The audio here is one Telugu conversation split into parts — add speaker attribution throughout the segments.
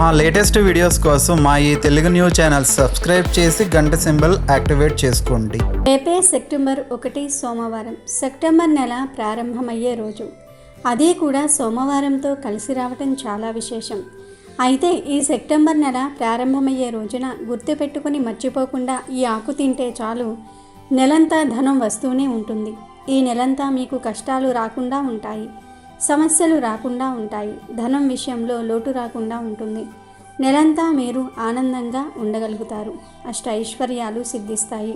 Speaker 1: మా లేటెస్ట్ వీడియోస్ కోసం మా ఈ తెలుగు న్యూస్ ఛానల్ సబ్స్క్రైబ్ చేసి గంట సింబల్ యాక్టివేట్ చేసుకోండి.
Speaker 2: రేపే సెప్టెంబర్ 1 సోమవారం. సెప్టెంబర్ నెల ప్రారంభమయ్యే రోజు, అది కూడా సోమవారంతో కలిసి రావటం చాలా విశేషం. అయితే ఈ సెప్టెంబర్ నెల ప్రారంభమయ్యే రోజున గుర్తుపెట్టుకుని మర్చిపోకుండా ఈ ఆకు తింటే చాలు, నెలంతా ధనం వస్తూనే ఉంటుంది. ఈ నెలంతా మీకు కష్టాలు రాకుండా ఉంటాయి, సమస్యలు రాకుండా ఉంటాయి, ధనం విషయంలో లోటు రాకుండా ఉంటుంది. నెలంతా మీరు ఆనందంగా ఉండగలుగుతారు, అష్ట ఐశ్వర్యాలు సిద్ధిస్తాయి.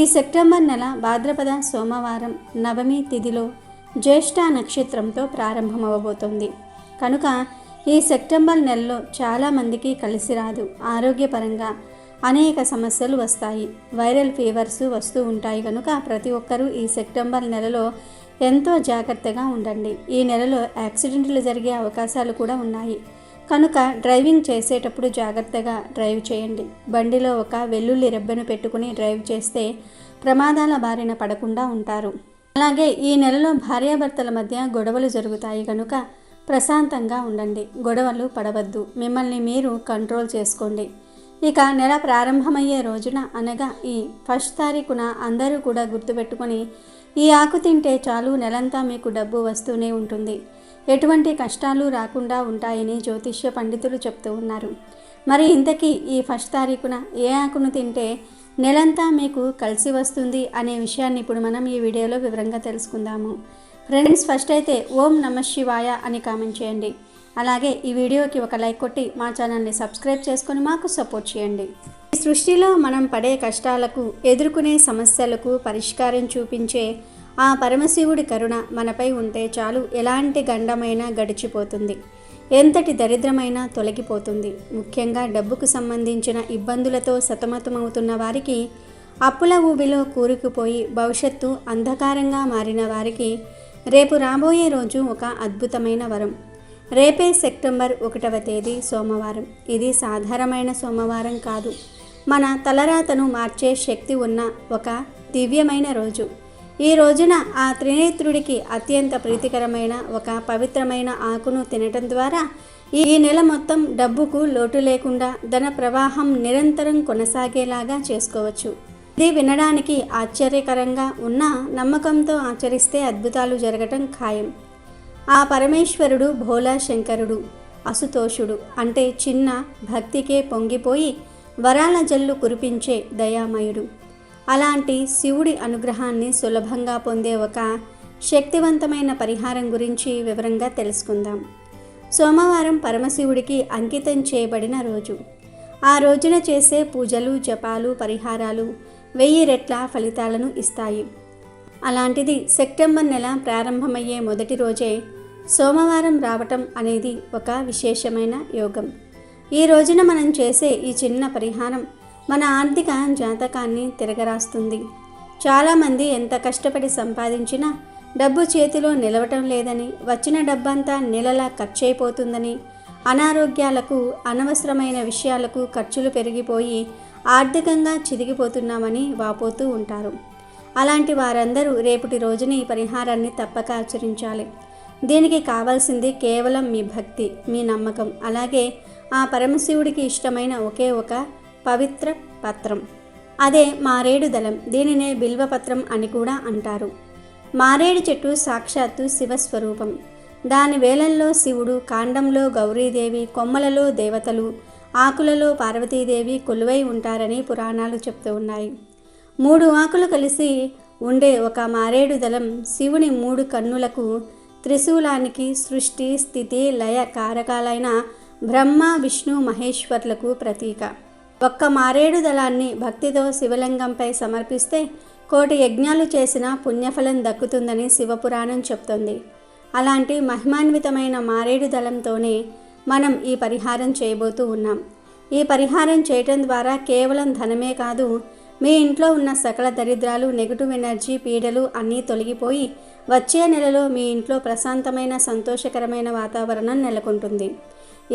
Speaker 2: ఈ సెప్టెంబర్ నెల భాద్రపద సోమవారం నవమి తిథిలో జ్యేష్ఠ నక్షత్రంతో ప్రారంభమవబోతోంది. కనుక ఈ సెప్టెంబర్ నెలలో చాలామందికి కలిసి రాదు. ఆరోగ్యపరంగా అనేక సమస్యలు వస్తాయి, వైరల్ ఫీవర్స్ వస్తూ ఉంటాయి. కనుక ప్రతి ఒక్కరూ ఈ సెప్టెంబర్ నెలలో ఎంతో జాగ్రత్తగా ఉండండి. ఈ నెలలో యాక్సిడెంట్లు జరిగే అవకాశాలు కూడా ఉన్నాయి. కనుక డ్రైవింగ్ చేసేటప్పుడు జాగ్రత్తగా డ్రైవ్ చేయండి. బండిలో ఒక వెల్లుల్లి రెబ్బను పెట్టుకుని డ్రైవ్ చేస్తే ప్రమాదాల బారిన పడకుండా ఉంటారు. అలాగే ఈ నెలలో భార్యాభర్తల మధ్య గొడవలు జరుగుతాయి. కనుక ప్రశాంతంగా ఉండండి, గొడవలు పడవద్దు, మిమ్మల్ని మీరు కంట్రోల్ చేసుకోండి. ఇక నెల ప్రారంభమయ్యే రోజున అనగా ఈ 1 తారీఖున అందరూ కూడా గుర్తుపెట్టుకొని ఈ ఆకు తింటే చాలు, నెలంతా మీకు డబ్బు వస్తూనే ఉంటుంది, ఎటువంటి కష్టాలు రాకుండా ఉంటాయని జ్యోతిష్య పండితులు చెప్తూ ఉన్నారు. మరి ఇంతకీ ఈ 1 తారీఖున ఏ ఆకును తింటే నెలంతా మీకు కలిసి వస్తుంది అనే విషయాన్ని ఇప్పుడు మనం ఈ వీడియోలో వివరంగా తెలుసుకుందాము. ఫ్రెండ్స్, ఫస్ట్ అయితే ఓం నమః శివాయ అని కామెంట్ చేయండి. అలాగే ఈ వీడియోకి ఒక లైక్ కొట్టి మా ఛానల్ని సబ్స్క్రైబ్ చేసుకొని మాకు సపోర్ట్ చేయండి. ఈ సృష్టిలో మనం పడే కష్టాలకు, ఎదుర్కొనే సమస్యలకు పరిష్కారం చూపించే ఆ పరమశివుడి కరుణ మనపై ఉంటే చాలు, ఎలాంటి గండమైనా గడిచిపోతుంది, ఎంతటి దరిద్రమైనా తొలగిపోతుంది. ముఖ్యంగా డబ్బుకు సంబంధించిన ఇబ్బందులతో సతమతమవుతున్న వారికి, అప్పుల ఊబిలో కూరుకుపోయి భవిష్యత్తు అంధకారంగా మారిన వారికి రేపు రాబోయే రోజు ఒక అద్భుతమైన వరం. రేపే సెప్టెంబర్ 1వ తేదీ సోమవారం. ఇది సాధారణమైన సోమవారం కాదు, మన తలరాతను మార్చే శక్తి ఉన్న ఒక దివ్యమైన రోజు. ఈ రోజున ఆ త్రినేత్రుడికి అత్యంత ప్రీతికరమైన ఒక పవిత్రమైన ఆకును తినటం ద్వారా ఈ నెల మొత్తం డబ్బుకు లోటు లేకుండా ధన ప్రవాహం నిరంతరం కొనసాగేలాగా చేసుకోవచ్చు. ఇది వినడానికి ఆశ్చర్యకరంగా ఉన్న నమ్మకంతో ఆచరిస్తే అద్భుతాలు జరగటం ఖాయం. ఆ పరమేశ్వరుడు భోలా శంకరుడు, అసుతోషుడు అంటే చిన్న భక్తికే పొంగిపోయి వరాల జల్లు కురిపించే దయామయుడు. అలాంటి శివుడి అనుగ్రహాన్ని సులభంగా పొందే ఒక శక్తివంతమైన పరిహారం గురించి వివరంగా తెలుసుకుందాం. సోమవారం పరమశివుడికి అంకితం చేయబడిన రోజు. ఆ రోజున చేసే పూజలు, జపాలు, పరిహారాలు 1000 రెట్ల ఫలితాలను ఇస్తాయి. అలాంటిది సెప్టెంబర్ నెల ప్రారంభమయ్యే మొదటి రోజే సోమవారం రావటం అనేది ఒక విశేషమైన యోగం. ఈ రోజున మనం చేసే ఈ చిన్న పరిహారం మన ఆర్థిక జాతకాన్ని తిరగరాస్తుంది. చాలామంది ఎంత కష్టపడి సంపాదించినా డబ్బు చేతిలో నిలవటం లేదని, వచ్చిన డబ్బంతా నెలలా ఖర్చయిపోతుందని, అనారోగ్యాలకు, అనవసరమైన విషయాలకు ఖర్చులు పెరిగిపోయి ఆర్థికంగా చిదిగిపోతున్నామని వాపోతూ ఉంటారు. అలాంటి వారందరూ రేపటి రోజున ఈ పరిహారాన్ని తప్పక ఆచరించాలి. దీనికి కావాల్సింది కేవలం మీ భక్తి, మీ నమ్మకం, అలాగే ఆ పరమశివుడికి ఇష్టమైన ఒకే ఒక పవిత్ర పత్రం. అదే మారేడు దళం. దీనినే బిల్వపత్రం అని కూడా అంటారు. మారేడు చెట్టు సాక్షాత్తు శివస్వరూపం. దాని వేలల్లో శివుడు, కాండంలో గౌరీదేవి, కొమ్మలలో దేవతలు, ఆకులలో పార్వతీదేవి కొలువై ఉంటారని పురాణాలు చెప్తూ ఉన్నాయి. 3 ఆకులు కలిసి ఉండే ఒక మారేడు దళం శివుని 3 కన్నులకు, త్రిశూలానికి, సృష్టి, స్థితి, లయ కారకాలైన బ్రహ్మ, విష్ణు, మహేశ్వర్లకు ప్రతీక. ఒక్క మారేడు దళాన్ని భక్తితో శివలింగంపై సమర్పిస్తే 1,000 యజ్ఞాలు చేసిన పుణ్యఫలం దక్కుతుందని శివపురాణం చెప్తుంది. అలాంటి మహిమాన్వితమైన మారేడు దళంతోనే మనం ఈ పరిహారం చేయబోతూ ఉన్నాం. ఈ పరిహారం చేయటం ద్వారా కేవలం ధనమే కాదు, మీ ఇంట్లో ఉన్న సకల దరిద్రాలు, నెగటివ్ ఎనర్జీ, పీడలు అన్నీ తొలగిపోయి వచ్చే నెలలో మీ ఇంట్లో ప్రశాంతమైన, సంతోషకరమైన వాతావరణం నెలకొంటుంది.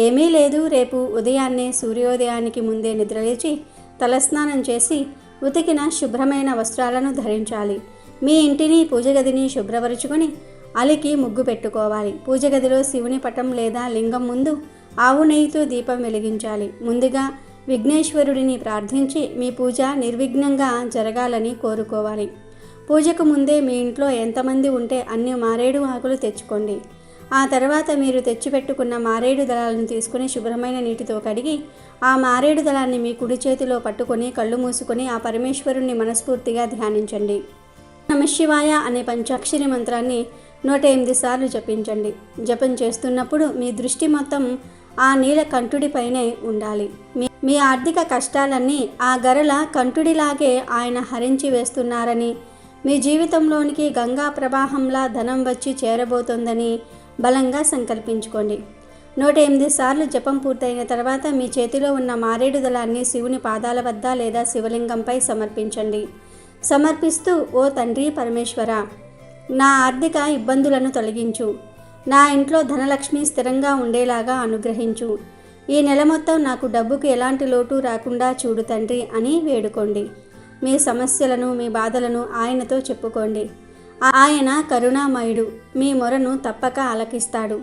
Speaker 2: ఏమీ లేదు, రేపు ఉదయాన్నే సూర్యోదయానికి ముందే నిద్రలేచి తలస్నానం చేసి ఉతికిన శుభ్రమైన వస్త్రాలను ధరించాలి. మీ ఇంటిని, పూజ గదిని శుభ్రపరుచుకొని అలికి ముగ్గు పెట్టుకోవాలి. పూజ గదిలో శివుని పటం లేదా లింగం ముందు ఆవు నెయ్యితో దీపం వెలిగించాలి. ముందుగా విఘ్నేశ్వరుడిని ప్రార్థించి మీ పూజ నిర్విఘ్నంగా జరగాలని కోరుకోవాలి. పూజకు ముందే మీ ఇంట్లో ఎంతమంది ఉంటే అన్ని మారేడు ఆకులు తెచ్చుకోండి. ఆ తర్వాత మీరు తెచ్చిపెట్టుకున్న మారేడు దళాలను తీసుకుని శుభ్రమైన నీటితో కడిగి ఆ మారేడు దళాన్ని మీ కుడి చేతిలో పట్టుకొని కళ్ళు మూసుకొని ఆ పరమేశ్వరుణ్ణి మనస్ఫూర్తిగా ధ్యానించండి. నమశివాయ అనే పంచాక్షరి మంత్రాన్ని 108 సార్లు జపించండి. జపం చేస్తున్నప్పుడు మీ దృష్టి మొత్తం ఆ నీల కంఠుడిపైనే ఉండాలి. మీ ఆర్థిక కష్టాలన్నీ ఆ గరల కంఠుడిలాగే ఆయన హరించి వేస్తున్నారని, మీ జీవితంలోనికి గంగా ప్రవాహంలా ధనం వచ్చి చేరబోతోందని బలంగా సంకల్పించుకోండి. 108 సార్లు జపం పూర్తయిన తర్వాత మీ చేతిలో ఉన్న మారేడు దళాన్ని శివుని పాదాల వద్ద లేదా శివలింగంపై సమర్పించండి. సమర్పిస్తూ, ఓ తండ్రి పరమేశ్వర, నా ఆర్థిక ఇబ్బందులను తొలగించు. నా ఇంట్లో ధనలక్ష్మి స్థిరంగా ఉండేలాగా అనుగ్రహించు. ఈ నెల మొత్తం నాకు డబ్బుకు ఎలాంటి లోటు రాకుండా చూడు తండ్రి అని వేడుకోండి. మీ సమస్యలను, మీ బాధలను ఆయనతో చెప్పుకోండి. ఆయన కరుణామయుడు, మీ మొరను తప్పక ఆలకిస్తాడు.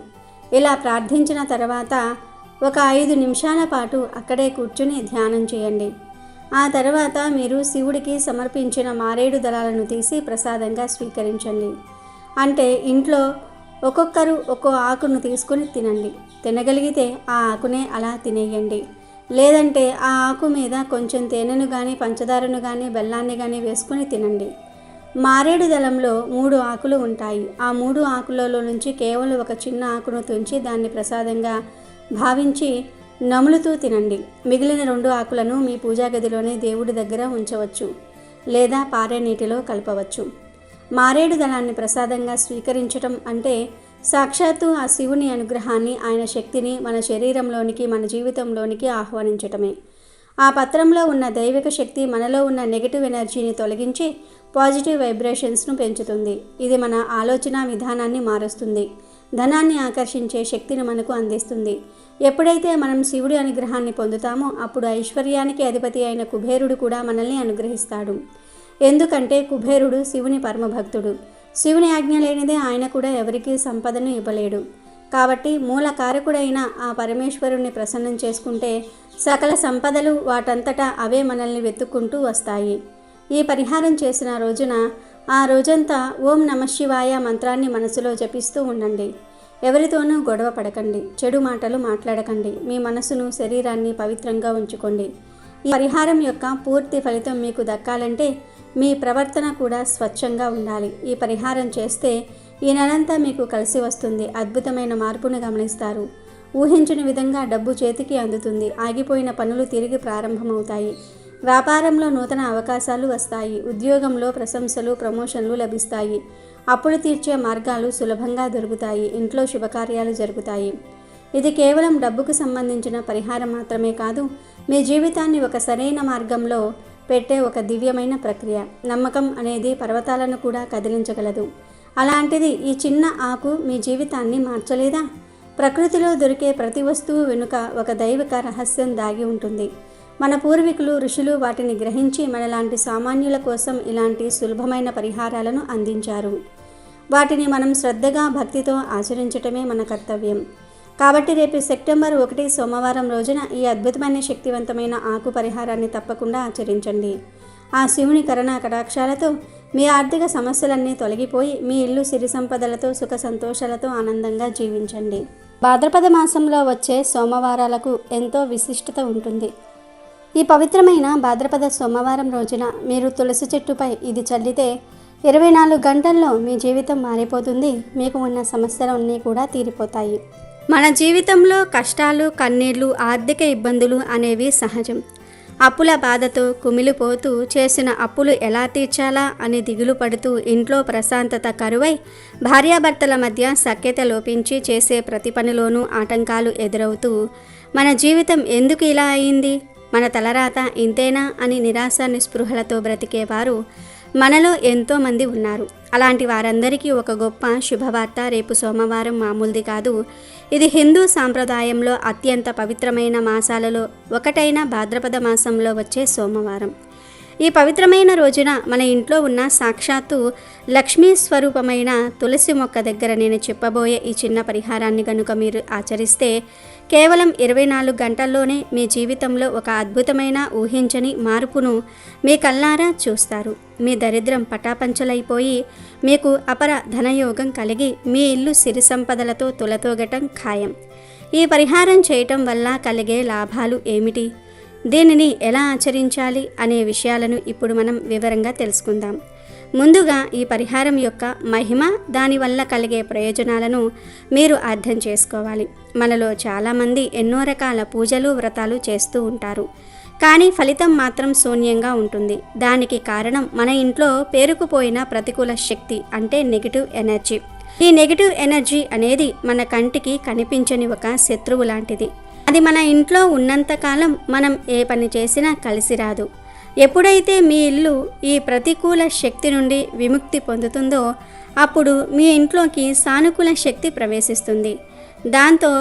Speaker 2: ఇలా ప్రార్థించిన తర్వాత ఒక 5 నిమిషాల పాటు అక్కడే కూర్చుని ధ్యానం చేయండి. ఆ తర్వాత మీరు శివుడికి సమర్పించిన మారేడు దళాలను తీసి ప్రసాదంగా స్వీకరించండి. అంటే ఇంట్లో ఒక్కొక్కరు ఒక్కో ఆకును తీసుకుని తినండి. తినగలిగితే ఆ ఆకునే అలా తినేయండి. లేదంటే ఆ ఆకు మీద కొంచెం తేనెను కానీ, పంచదారను కానీ, బెల్లాన్ని కానీ వేసుకుని తినండి. మారేడు దళంలో 3 ఆకులు ఉంటాయి. ఆ 3 ఆకులలో నుంచి కేవలం ఒక చిన్న ఆకును తుంచి దాన్ని ప్రసాదంగా భావించి నములుతూ తినండి. మిగిలిన 2 ఆకులను మీ పూజా గదిలోనే దేవుడి దగ్గర ఉంచవచ్చు లేదా పారే నీటిలో కలపవచ్చు. మారేడు దళాన్ని ప్రసాదంగా స్వీకరించటం అంటే సాక్షాత్తు ఆ శివుని అనుగ్రహాన్ని, ఆయన శక్తిని మన శరీరంలోనికి, మన జీవితంలోనికి ఆహ్వానించటమే. ఆ పత్రంలో ఉన్న దైవిక శక్తి మనలో ఉన్న నెగిటివ్ ఎనర్జీని తొలగించి పాజిటివ్ వైబ్రేషన్స్ను పెంచుతుంది. ఇది మన ఆలోచన విధానాన్ని మారుస్తుంది. ధనాన్ని ఆకర్షించే శక్తిని మనకు అందిస్తుంది. ఎప్పుడైతే మనం శివుడి అనుగ్రహాన్ని పొందుతామో అప్పుడు ఐశ్వర్యానికి అధిపతి అయిన కుబేరుడు కూడా మనల్ని అనుగ్రహిస్తాడు. ఎందుకంటే కుబేరుడు శివుని పరమభక్తుడు. శివుని ఆజ్ఞ లేనిదే ఆయన కూడా ఎవరికీ సంపదను ఇవ్వలేడు. కాబట్టి మూల కారకుడైన ఆ పరమేశ్వరుణ్ణి ప్రసన్నం చేసుకుంటే సకల సంపదలు వాటంతటా అవే మనల్ని వెతుక్కుంటూ వస్తాయి. ఈ పరిహారం చేసిన రోజున ఆ రోజంతా ఓం నమశివాయ మంత్రాన్ని మనసులో జపిస్తూ ఉండండి. ఎవరితోనూ గొడవ పడకండి, చెడు మాటలు మాట్లాడకండి. మీ మనసును, శరీరాన్ని పవిత్రంగా ఉంచుకోండి. ఈ పరిహారం యొక్క పూర్తి ఫలితం మీకు దక్కాలంటే మీ ప్రవర్తన కూడా స్వచ్ఛంగా ఉండాలి. ఈ పరిహారం చేస్తే ఈ నెలంతా మీకు కలిసి వస్తుంది. అద్భుతమైన మార్పును గమనిస్తారు. ఊహించిన విధంగా డబ్బు చేతికి అందుతుంది. ఆగిపోయిన పనులు తిరిగి ప్రారంభమవుతాయి. వ్యాపారంలో నూతన అవకాశాలు వస్తాయి. ఉద్యోగంలో ప్రశంసలు, ప్రమోషన్లు లభిస్తాయి. అప్పులు తీర్చే మార్గాలు సులభంగా దొరుకుతాయి. ఇంట్లో శుభకార్యాలు జరుగుతాయి. ఇది కేవలం డబ్బుకు సంబంధించిన పరిహారం మాత్రమే కాదు, మీ జీవితాన్ని ఒక సరైన మార్గంలో పెట్టే ఒక దివ్యమైన ప్రక్రియ. నమ్మకం అనేది పర్వతాలను కూడా కదిలించగలదు. అలాంటిది ఈ చిన్న ఆకు మీ జీవితాన్ని మార్చలేదా? ప్రకృతిలో దొరికే ప్రతి వస్తువు వెనుక ఒక దైవిక రహస్యం దాగి ఉంటుంది. మన పూర్వీకులు, ఋషులు వాటిని గ్రహించి మనలాంటి సామాన్యుల కోసం ఇలాంటి సులభమైన పరిహారాలను అందించారు. వాటిని మనం శ్రద్ధగా, భక్తితో ఆచరించటమే మన కర్తవ్యం. కాబట్టి రేపు సెప్టెంబర్ 1 సోమవారం రోజున ఈ అద్భుతమైన శక్తివంతమైన ఆకు పరిహారాన్ని తప్పకుండా ఆచరించండి. ఆ శివుని కరుణా కటాక్షాలతో మీ ఆర్థిక సమస్యలన్నీ తొలగిపోయి మీ ఇల్లు సిరి సంపదలతో, సుఖ సంతోషాలతో ఆనందంగా జీవించండి. భాద్రపద మాసంలో వచ్చే సోమవారాలకు ఎంతో విశిష్టత ఉంటుంది. ఈ పవిత్రమైన భాద్రపద సోమవారం రోజున మీరు తులసి చెట్టుపై ఇది చల్లితే 24 గంటల్లో మీ జీవితం మారిపోతుంది. మీకు ఉన్న సమస్యలన్నీ కూడా తీరిపోతాయి. మన జీవితంలో కష్టాలు, కన్నీళ్లు, ఆర్థిక ఇబ్బందులు అనేవి సహజం. అప్పుల బాధతో కుమిలిపోతూ చేసిన అప్పులు ఎలా తీర్చాలా అని దిగులు పడుతూ ఇంట్లో ప్రశాంతత కరువై భార్యాభర్తల మధ్య సఖ్యత లోపించి చేసే ప్రతి పనిలోనూ ఆటంకాలు ఎదురవుతూ మన జీవితం ఎందుకు ఇలా అయింది, మన తలరాత ఇంతేనా అని నిరాశ నిస్పృహలతో బ్రతికేవారు మనలో ఎంతోమంది ఉన్నారు. అలాంటి వారందరికీ ఒక గొప్ప శుభవార్త. రేపు సోమవారం మామూలుది కాదు. ఇది హిందూ సాంప్రదాయంలో అత్యంత పవిత్రమైన మాసాలలో ఒకటైన భాద్రపద మాసంలో వచ్చే సోమవారం. ఈ పవిత్రమైన రోజున మన ఇంట్లో ఉన్న సాక్షాత్తు లక్ష్మీ స్వరూపమైన తులసి మొక్క దగ్గర నేను చెప్పబోయే ఈ చిన్న పరిహారాన్ని కనుక మీరు ఆచరిస్తే కేవలం 24 గంటల్లోనే మీ జీవితంలో ఒక అద్భుతమైన ఊహించని మార్పును మీ కళ్ళారా చూస్తారు. మీ దరిద్రం పటాపంచలైపోయి మీకు అపర ధనయోగం కలిగి మీ ఇల్లు సిరి సంపదలతో తులతూగటం ఖాయం. ఈ పరిహారం చేయటం వల్ల కలిగే లాభాలు ఏమిటి, దీనిని ఎలా ఆచరించాలి అనే విషయాలను ఇప్పుడు మనం వివరంగా తెలుసుకుందాం. ముందుగా ఈ పరిహారం యొక్క మహిమ, దానివల్ల కలిగే ప్రయోజనాలను మీరు అర్థం చేసుకోవాలి. మనలో చాలామంది ఎన్నో రకాల పూజలు, వ్రతాలు చేస్తూ ఉంటారు. కానీ ఫలితం మాత్రం శూన్యంగా ఉంటుంది. దానికి కారణం మన ఇంట్లో పేరుకుపోయిన ప్రతికూల శక్తి, అంటే నెగిటివ్ ఎనర్జీ. ఈ నెగిటివ్ ఎనర్జీ అనేది మన కంటికి కనిపించని ఒక శత్రువు లాంటిది. అది మన ఇంట్లో ఉన్నంతకాలం మనం ఏ పని చేసినా కలిసి రాదు. ఎప్పుడైతే మీ ఇల్లు ఈ ప్రతికూల శక్తి నుండి విముక్తి పొందుతుందో అప్పుడు మీ ఇంట్లోకి సానుకూల శక్తి ప్రవేశిస్తుంది. దాంతో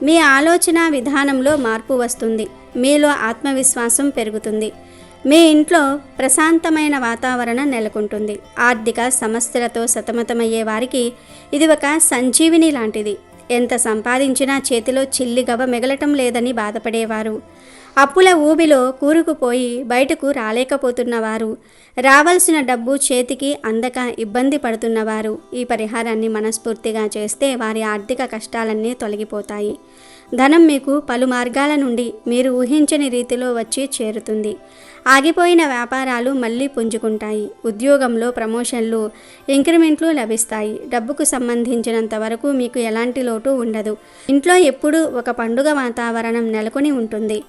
Speaker 2: మీ ఆలోచన విధానంలో మార్పు వస్తుంది. మీలో ఆత్మవిశ్వాసం పెరుగుతుంది. మీ ఇంట్లో ప్రశాంతమైన వాతావరణం నెలకొంటుంది. ఆర్థిక సమస్యలతో సతమతమయ్యే వారికి ఇది ఒక సంజీవిని లాంటిది. ఎంత సంపాదించినా చేతిలో చిల్లిగవ్వ మిగలటం లేదని బాధపడేవారు, అప్పుల ఊబిలో కూరుకుపోయి బయటకు రాలేకపోతున్నవారు, రావాల్సిన డబ్బు చేతికి అందక ఇబ్బంది పడుతున్నవారు ఈ పరిహారాన్ని మనస్ఫూర్తిగా చేస్తే వారి ఆర్థిక కష్టాలన్నీ తొలగిపోతాయి. ధనం మీకు పలు మార్గాల నుండి మీరు ఊహించని రీతిలో వచ్చి చేరుతుంది. ఆగిపోయిన వ్యాపారాలు మళ్ళీ పుంజుకుంటాయి. ఉద్యోగంలో ప్రమోషన్లు, ఇంక్రిమెంట్లు లభిస్తాయి. డబ్బుకు సంబంధించినంత వరకు మీకు ఎలాంటి లోటు ఉండదు. ఇంట్లో ఎప్పుడూ ఒక పండుగ వాతావరణం నెలకొని ఉంటుంది.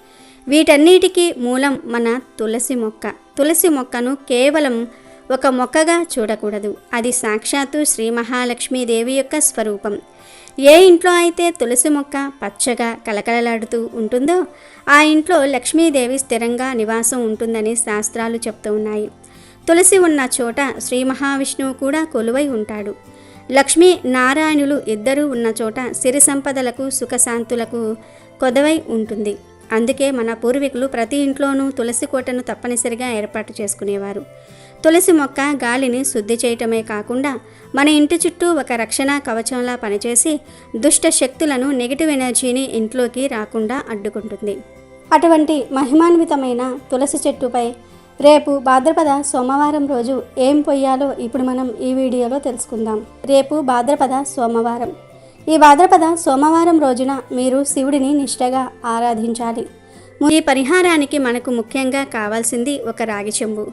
Speaker 2: వీటన్నిటికీ మూలం మన తులసి మొక్క. తులసి మొక్కను కేవలం ఒక మొక్కగా చూడకూడదు. అది సాక్షాత్తు శ్రీ మహాలక్ష్మీదేవి యొక్క స్వరూపం. ఏ ఇంట్లో అయితే తులసి మొక్క పచ్చగా కలకలలాడుతూ ఉంటుందో ఆ ఇంట్లో లక్ష్మీదేవి స్థిరంగా నివాసం ఉంటుందని శాస్త్రాలు చెప్తూ ఉన్నాయి. తులసి ఉన్న చోట శ్రీ మహావిష్ణువు కూడా కొలువై ఉంటాడు. లక్ష్మీ నారాయణులు ఇద్దరూ ఉన్న చోట సిరి సంపదలకు, సుఖశాంతులకు కొదవై ఉంటుంది. అందుకే మన పూర్వీకులు ప్రతి ఇంట్లోనూ తులసి కోటను తప్పనిసరిగా ఏర్పాటు చేసుకునేవారు. తులసి మొక్క గాలిని శుద్ధి చేయటమే కాకుండా మన ఇంటి చుట్టూ ఒక రక్షణ కవచంలా పనిచేసి దుష్ట శక్తులను, నెగిటివ్ ఎనర్జీని ఇంట్లోకి రాకుండా అడ్డుకుంటుంది. అటువంటి మహిమాన్వితమైన తులసి చెట్టుపై రేపు భాద్రపద సోమవారం రోజు ఏం పొయ్యాలో ఇప్పుడు మనం ఈ వీడియోలో తెలుసుకుందాం. రేపు భాద్రపద సోమవారం. ఈ భాద్రపద సోమవారం రోజున మీరు శివుడిని నిష్ఠగా ఆరాధించాలి. ఈ పరిహారానికి మనకు ముఖ్యంగా కావాల్సింది ఒక రాగి చెంబు.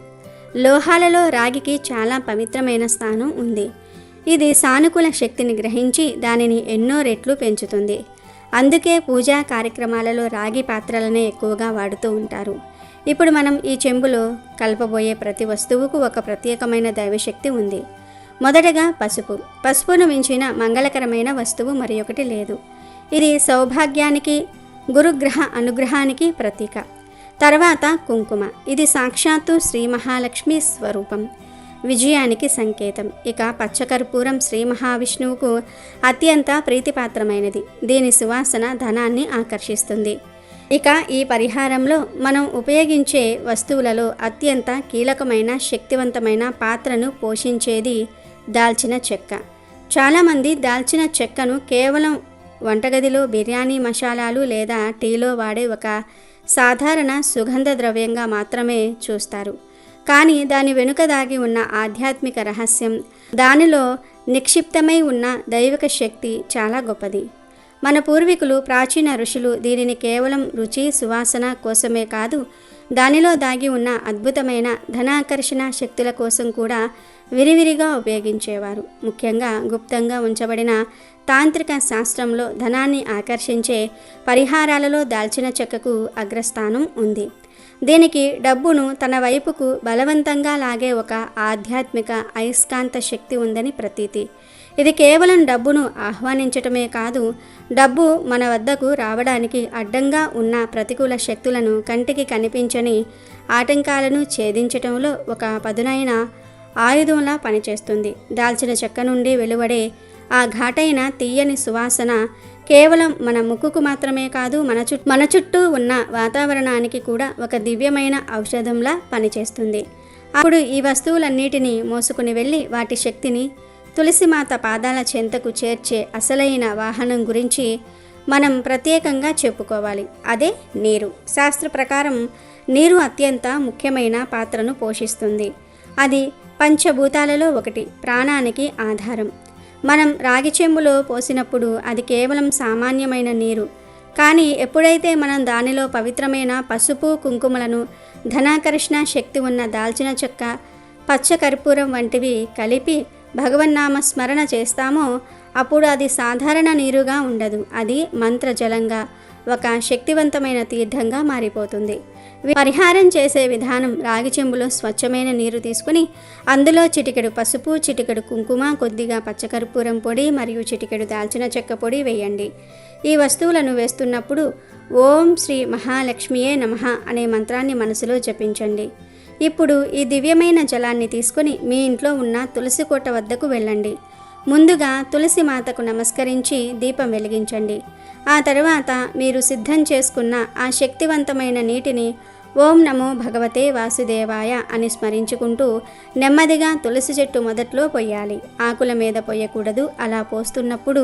Speaker 2: లోహాలలో రాగికి చాలా పవిత్రమైన స్థానం ఉంది. ఇది సానుకూల శక్తిని గ్రహించి దానిని ఎన్నో రెట్లు పెంచుతుంది. అందుకే పూజా కార్యక్రమాలలో రాగి పాత్రలనే ఎక్కువగా వాడుతూ ఉంటారు. ఇప్పుడు మనం ఈ చెంబులో కలపబోయే ప్రతి వస్తువుకు ఒక ప్రత్యేకమైన దైవశక్తి ఉంది. మొదటగా పసుపు. పసుపును మించిన మంగళకరమైన వస్తువు మరి ఒకటి లేదు. ఇది సౌభాగ్యానికి, గురుగ్రహ అనుగ్రహానికి ప్రతీక. తర్వాత కుంకుమ. ఇది సాక్షాత్తు శ్రీ మహాలక్ష్మి స్వరూపం, విజయానికి సంకేతం. ఇక పచ్చకర్పూరం శ్రీ మహావిష్ణువుకు అత్యంత ప్రీతిపాత్రమైనది. దీని సువాసన ధనాన్ని ఆకర్షిస్తుంది. ఇక ఈ పరిహారంలో మనం ఉపయోగించే వస్తువులలో అత్యంత కీలకమైన, శక్తివంతమైన పాత్రను పోషించేది దాల్చిన చెక్క. చాలామంది దాల్చిన చెక్కను కేవలం వంటగదిలో బిర్యానీ మసాలాలు లేదా టీలో వాడే ఒక సాధారణ సుగంధ ద్రవ్యంగా మాత్రమే చూస్తారు. కానీ దాని వెనుక దాగి ఉన్న ఆధ్యాత్మిక రహస్యం, దానిలో నిక్షిప్తమై ఉన్న దైవిక శక్తి చాలా గొప్పది. మన పూర్వీకులు, ప్రాచీన ఋషులు దీనిని కేవలం రుచి, సువాసన కోసమే కాదు, దానిలో దాగి ఉన్న అద్భుతమైన ధనాకర్షణ శక్తుల కోసం కూడా విరివిరిగా ఉపయోగించేవారు. ముఖ్యంగా గుప్తంగా ఉంచబడిన తాంత్రిక శాస్త్రంలో ధనాన్ని ఆకర్షించే పరిహారాలలో దాల్చిన చెక్కకు అగ్రస్థానం ఉంది. దీనికి డబ్బును తన వైపుకు బలవంతంగా లాగే ఒక ఆధ్యాత్మిక అయస్కాంత శక్తి ఉందని ప్రతీతి. ఇది కేవలం డబ్బును ఆహ్వానించటమే కాదు, డబ్బు మన వద్దకు రావడానికి అడ్డంగా ఉన్న ప్రతికూల శక్తులను, కంటికి కనిపించని ఆటంకాలను ఛేదించటంలో ఒక పదునైన ఆయుధంలా పనిచేస్తుంది. దాల్చిన చెక్క నుండి వెలువడే ఆ ఘాటైన తీయని సువాసన కేవలం మన ముక్కుకు మాత్రమే కాదు, మన చుట్టూ ఉన్న వాతావరణానికి కూడా ఒక దివ్యమైన ఔషధంలా పనిచేస్తుంది. అప్పుడు ఈ వస్తువులన్నిటినీ మోసుకుని వెళ్ళి వాటి శక్తిని తులసిమాత పాదాల చెంతకు చేర్చే అసలైన వాహనం గురించి మనం ప్రత్యేకంగా చెప్పుకోవాలి. అదే నీరు. శాస్త్ర ప్రకారం నీరు అత్యంత ముఖ్యమైన పాత్రను పోషిస్తుంది. అది పంచభూతాలలో ఒకటి, ప్రాణానికి ఆధారం. మనం రాగి చెంబులో పోసినప్పుడు అది కేవలం సామాన్యమైన నీరు. కానీ ఎప్పుడైతే మనం దానిలో పవిత్రమైన పసుపు కుంకుమలను, ధనాకర్షణ శక్తి ఉన్న దాల్చిన చెక్క, పచ్చ కర్పూరం వంటివి కలిపి భగవన్నామ స్మరణ చేస్తామో అప్పుడు అది సాధారణ నీరుగా ఉండదు. అది మంత్రజలంగా, ఒక శక్తివంతమైన తీర్థంగా మారిపోతుంది. పరిహారం చేసే విధానం: రాగి చెంబులో స్వచ్ఛమైన నీరు తీసుకుని అందులో చిటికెడు పసుపు, చిటికెడు కుంకుమ, కొద్దిగా పచ్చకర్పూరం పొడి మరియు చిటికెడు దాల్చిన చెక్క పొడి వేయండి. ఈ వస్తువులను వేస్తున్నప్పుడు ఓం శ్రీ మహాలక్ష్మియే నమః అనే మంత్రాన్ని మనసులో జపించండి. ఇప్పుడు ఈ దివ్యమైన జలాన్ని తీసుకుని మీ ఇంట్లో ఉన్న తులసి కోట వద్దకు వెళ్ళండి. ముందుగా తులసి మాతకు నమస్కరించి దీపం వెలిగించండి. ఆ తర్వాత మీరు సిద్ధం చేసుకున్న ఆ శక్తివంతమైన నీటిని ఓం నమో భగవతే వాసుదేవాయ అని స్మరించుకుంటూ నెమ్మదిగా తులసి చెట్టు మొదట్లో పొయ్యాలి. ఆకుల మీద పొయ్యకూడదు. అలా పోస్తున్నప్పుడు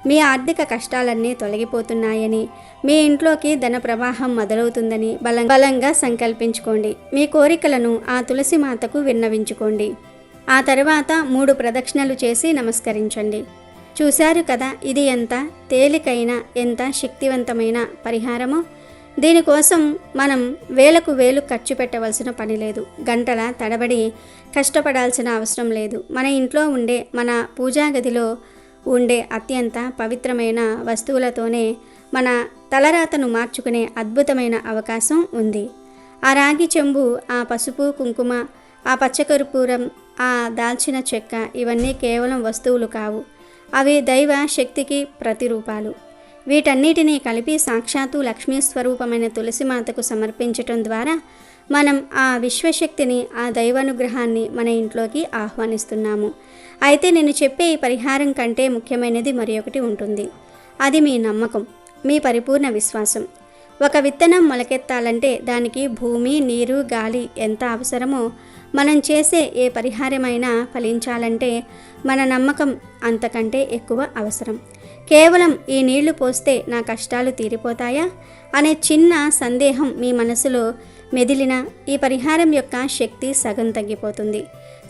Speaker 2: మీ ఆర్థిక కష్టాలన్నీ తొలగిపోతున్నాయని, మీ ఇంట్లోకి ధన ప్రవాహం మొదలవుతుందని బలంగా సంకల్పించుకోండి. మీ కోరికలను ఆ తులసి మాతకు విన్నవించుకోండి. ఆ తర్వాత 3 ప్రదక్షిణలు చేసి నమస్కరించండి. చూశారు కదా, ఇది ఎంత తేలికైన, ఎంత శక్తివంతమైన పరిహారమో. దీనికోసం మనం వేలకు వేలు ఖర్చు పెట్టవలసిన పని లేదు. గంటల తడబడి కష్టపడాల్సిన అవసరం లేదు. మన ఇంట్లో ఉండే, మన పూజా గదిలో ఉండే అత్యంత పవిత్రమైన వస్తువులతోనే మన తలరాతను మార్చుకునే అద్భుతమైన అవకాశం ఉంది. ఆ రాగి చెంబు, ఆ పసుపు కుంకుమ, ఆ పచ్చకర్పూరం, ఆ దాల్చిన చెక్క ఇవన్నీ కేవలం వస్తువులు కావు. అవి దైవ శక్తికి ప్రతిరూపాలు. వీటన్నిటినీ కలిపి సాక్షాత్తు లక్ష్మీ స్వరూపమైన తులసిమాతకు సమర్పించటం ద్వారా మనం ఆ విశ్వశక్తిని, ఆ దైవానుగ్రహాన్ని మన ఇంట్లోకి ఆహ్వానిస్తున్నాము. అయితే నేను చెప్పే ఈ పరిహారం కంటే ముఖ్యమైనది మరి ఒకటి ఉంటుంది. అది మీ నమ్మకం, మీ పరిపూర్ణ విశ్వాసం. ఒక విత్తనం మొలకెత్తాలంటే దానికి భూమి, నీరు, గాలి ఎంత అవసరమో మనం చేసే ఏ పరిహారమైనా ఫలించాలంటే మన నమ్మకం అంతకంటే ఎక్కువ అవసరం. కేవలం ఈ నీళ్లు పోస్తే నా కష్టాలు తీరిపోతాయా అనే చిన్న సందేహం మీ మనసులో మెదిలిన ఈ పరిహారం యొక్క శక్తి సగం తగ్గిపోతుంది.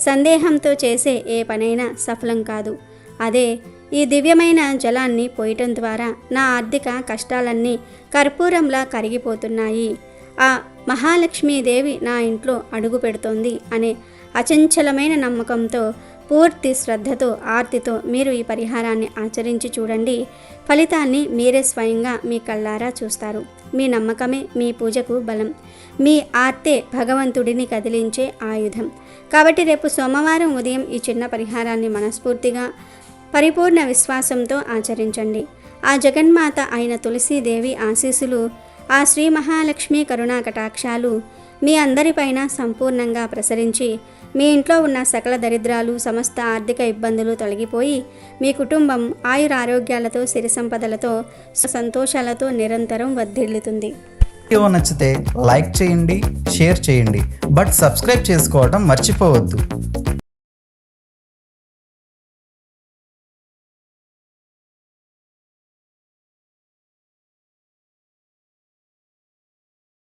Speaker 2: సందేహంతో చేసే ఏ పనైనా సఫలం కాదు. అదే ఈ దివ్యమైన జలాన్ని పోయటం ద్వారా నా ఆర్థిక కష్టాలన్నీ కర్పూరంలా కరిగిపోతున్నాయి, ఆ మహాలక్ష్మీదేవి నా ఇంట్లో అడుగు పెడుతోంది అనే అచంచలమైన నమ్మకంతో, పూర్తి శ్రద్ధతో, ఆర్తితో మీరు ఈ పరిహారాన్ని ఆచరించి చూడండి. ఫలితాన్ని మీరే స్వయంగా మీ కళ్ళారా చూస్తారు. మీ నమ్మకమే మీ పూజకు బలం. మీ ఆర్తే భగవంతుడిని కదిలించే ఆయుధం. కాబట్టి రేపు సోమవారం ఉదయం ఈ చిన్న పరిహారాన్ని మనస్ఫూర్తిగా, పరిపూర్ణ విశ్వాసంతో ఆచరించండి. ఆ జగన్మాత అయిన తులసీదేవి ఆశీస్సులు, ఆ శ్రీ మహాలక్ష్మి కరుణా కటాక్షాలు మీ అందరిపైన సంపూర్ణంగా ప్రసరించి మీ ఇంట్లో ఉన్న సకల దరిద్రాలు, సమస్త ఆర్థిక ఇబ్బందులు తొలగిపోయి మీ కుటుంబం ఆయురారోగ్యాలతో, సిరి సంపదలతో, సంతోషాలతో నిరంతరం వర్ధిల్లుతుంది.
Speaker 1: వీడియో నచ్చితే లైక్ చేయండి, షేర్ చేయండి, బట్ సబ్స్క్రైబ్ చేసుకోవడం మర్చిపోవద్దు.